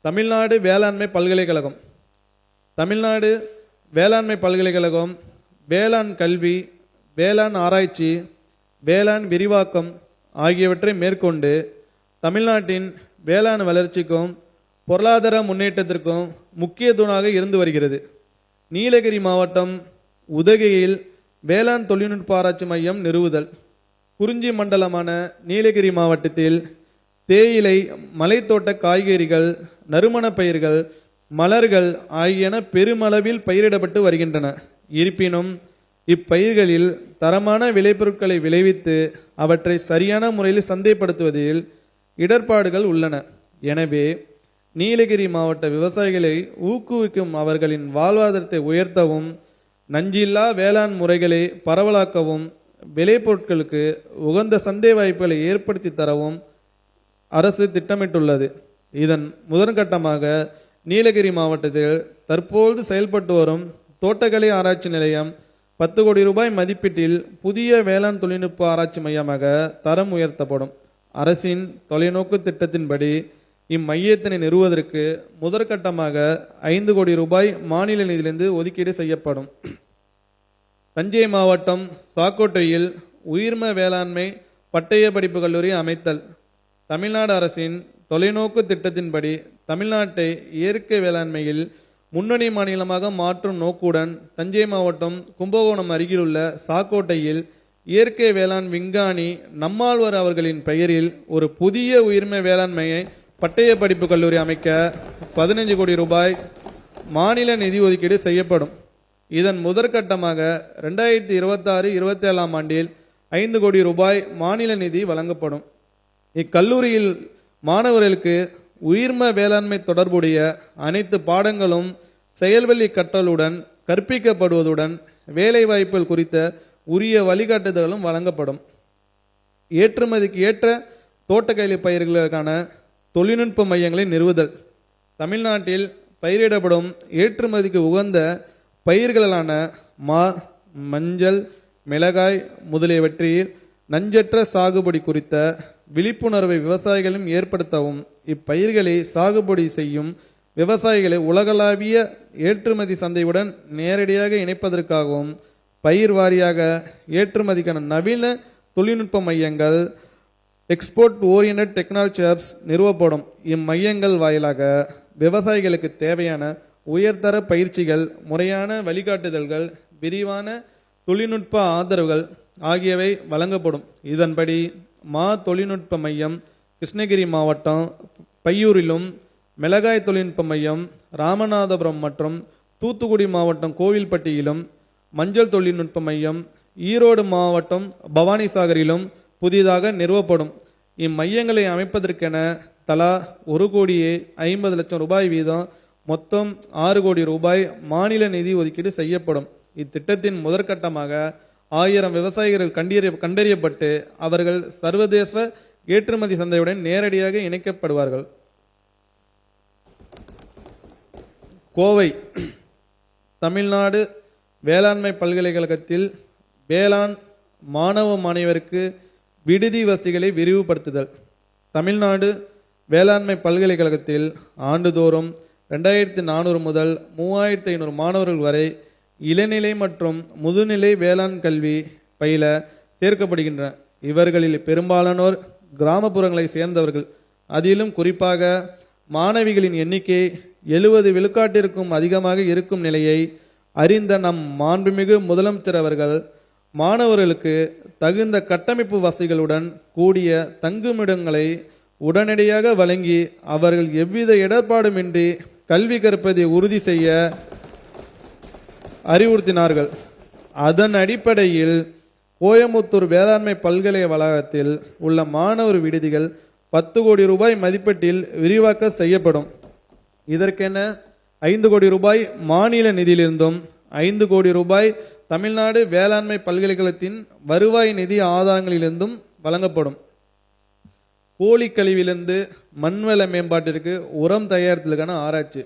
தமிழ்நாடு வேளாண்மை பல்கலைக்கழகம். தமிழ்நாடு வேளாண்மை பல்கலைக்கழகம் வேளாண் கல்வி, வேளாண் ஆராய்ச்சி, வேளாண் விரிவாக்கம் ஆகியவற்றை மேற்கொண்டு தமிழ்நாட்டின் வேளாண் வளர்ச்சிக்கும் பொருளாதார முன்னேற்றத்திற்கும் முக்கிய தூணாக இருந்து வருகிறது. நீலகிரி மாவட்டம் உதகையில் வேளாண் தொழில்நுட்ப ஆராய்ச்சி மையம் நிறுவுதல். குறிஞ்சி மண்டலமான நீலகிரி மாவட்டத்தில் தேயிலை, மலைத்தோட்ட காய்கறிகள், நறுமணப் பயிர்கள், மலர்கள் ஆகியன பெருமளவில் பயிரிடப்பட்டு வருகின்றன. இருப்பினும் இப்பயிர்களில் தரமான விளைபொருட்களை விளைவித்து அவற்றை சரியான முறையில் சந்தைப்படுத்துவதில் இடர்பாடுகள் உள்ளன. எனவே நீலகிரி மாவட்ட விவசாயிகளை ஊக்குவிக்கும் அவர்களின் வாழ்வாதாரத்தை உயர்த்தவும், நஞ்சில்லா வேளாண் முறைகளை பரவலாக்கவும், விளைபொருட்களுக்கு உகந்த சந்தை வாய்ப்புகளை ஏற்படுத்தி தரவும் அரசு திட்டமிட்டுள்ளது. இதன் முதற்கட்டமாக நீலகிரி மாவட்டத்தில் தற்போது செயல்பட்டு வரும் தோட்டக்கலை ஆராய்ச்சி நிலையம் 10 கோடி ரூபாய் மதிப்பீட்டில் புதிய வேளாண் தொழில்நுட்ப ஆராய்ச்சி மையமாக தரம் உயர்த்தப்படும். அரசின் தொலைநோக்கு திட்டத்தின்படி இம்மையத்தினை நிறுவுவதற்கு முதற்கட்டமாக 5 கோடி ரூபாய் மாநில நிதியிலிருந்து ஒதுக்கீடு செய்யப்படும். தஞ்சை மாவட்டம் சாக்கோட்டையில் உயிர்ம வேளாண்மை பட்டய படிப்பு கல்லூரி அமைத்தல். தமிழ்நாடு அரசின் தொலைநோக்கு திட்டத்தின்படி தமிழ்நாட்டை இயற்கை வேளாண்மையில் முன்னணி மாநிலமாக மாற்றும் நோக்குடன் தஞ்சை மாவட்டம் கும்பகோணம் அருகிலுள்ள சாக்கோட்டையில் இயற்கை வேளாண் விஞ்ஞானி நம்மாழ்வார் அவர்களின் பெயரில் ஒரு புதிய உயிர்ம வேளாண்மையை பட்டய படிப்பு கல்லூரி அமைக்க 15 கோடி ரூபாய் மாநில நிதி ஒதுக்கீடு செய்யப்படும். இதன் முதற்கட்டமாக 2026-27 ஆண்டில் 5 கோடி ரூபாய் மாநில நிதி வழங்கப்படும். இக்கல்லூரியில் மாணவர்களுக்கு உயிர்ம வேளாண்மை தொடர்புடைய அனைத்து பாடங்களும் செயல்வழி கற்றலுடன் கற்பிக்கப்படுவதுடன் வேலைவாய்ப்புகள் குறித்த உரிய வழிகாட்டுதல்களும் வழங்கப்படும். ஏற்றுமதிக்கு ஏற்ற தோட்டக்கலை பயிர்களுக்கான தொழில்நுட்ப மையங்களை நிறுவுதல். தமிழ்நாட்டில் பயிரிடப்படும் ஏற்றுமதிக்கு உகந்த பயிர்களான மா, மஞ்சள், மிளகாய் முதலியவற்றில் நஞ்சற்ற சாகுபடி குறித்த விழிப்புணர்வை விவசாயிகளும் ஏற்படுத்தவும், இப்பயிர்களை சாகுபடி செய்யும் விவசாயிகளை உலகளாவிய ஏற்றுமதி சந்தையுடன் நேரடியாக இணைப்பதற்காகவும் பயிர் வாரியாக ஏற்றுமதிக்கான நவீன தொழில்நுட்ப மையங்கள், எக்ஸ்போர்ட் ஓரியன்ட் டெக்னாலஜி ஹப்ஸ் நிறுவப்படும். இம்மையங்கள் வாயிலாக விவசாயிகளுக்கு தேவையான உயர்தர பயிற்சிகள், முறையான வழிகாட்டுதல்கள், விரிவான தொழில்நுட்ப ஆதரவுகள் ஆகியவை வழங்கப்படும். இதன்படி மா தொழில்நுட்ப மையம் கிருஷ்ணகிரி மாவட்டம் பையூரிலும், மிளகாய் தொழில்நுட்ப மையம் ராமநாதபுரம் மற்றும் தூத்துக்குடி மாவட்டம் கோவில்பட்டியிலும், மஞ்சள் தொழில்நுட்ப மையம் ஈரோடு மாவட்டம் பவானிசாகரிலும் புதிதாக நிறுவப்படும். இம்மையங்களை அமைப்பதற்கென தலா 1,50,00,000 ரூபாய் வீதம் மொத்தம் 6 கோடி ரூபாய் மாநில நிதி ஒதுக்கீடு செய்யப்படும். இத்திட்டத்தின் முதற்கட்டமாக 1000 விவசாயிகள் கண்டறியப்பட்டு அவர்கள் சர்வதேச ஏற்றுமதி சந்தையுடன் நேரடியாக இணைக்கப்படுவார்கள். கோவை தமிழ்நாடு வேளாண்மை பல்கலைக்கழகத்தில் வேளாண் மாணவ மாணவருக்கு விடுதி வசதிகளை விரிவுபடுத்துதல். தமிழ்நாடு வேளாண்மை பல்கலைக்கழகத்தில் ஆண்டுதோறும் 2400 முதல் 3500 மாணவர்கள் வரை இளநிலை மற்றும் முதுநிலை வேளாண் கல்வி பயில சேர்க்கப்படுகின்றனர். இவர்களில் பெரும்பாலானோர் கிராமப்புறங்களை சேர்ந்தவர்கள். அதிலும் குறிப்பாக மாணவிகளின் எண்ணிக்கை 70 விழுக்காட்டிற்கும் அதிகமாக இருக்கும் நிலையை அறிந்த நம் மாண்புமிகு முதலமைச்சர் அவர்கள் மாணவர்களுக்கு தகுந்த கட்டமைப்பு வசதிகளுடன் கூடிய தங்குமிடங்களை உடனடியாக வழங்கி அவர்கள் எவ்வித இடர்பாடுமின்றி கல்வி கற்பதை உறுதி செய்ய அறிவுறுத்தினார்கள். அதன் அடிப்படையில் கோயமுத்தூர் வேளாண்மை பல்கலை வளாகத்தில் உள்ள மாணவர் விடுதிகள் 10 கோடி ரூபாய் மதிப்பீட்டில் விரிவாக்க செய்யப்படும். இதற்கென 5 கோடி ரூபாய் மாநில நிதியிலிருந்தும் 5 கோடி ரூபாய் தமிழ்நாடு வேளாண்மை பல்கலைக்கழகத்தின் வருவாய் நிதி ஆதாரங்களிலிருந்தும் வழங்கப்படும். கோழி கழிவிலிருந்து மண்வள மேம்பாட்டிற்கு உரம் தயாரித்தலுக்கான ஆராய்ச்சி.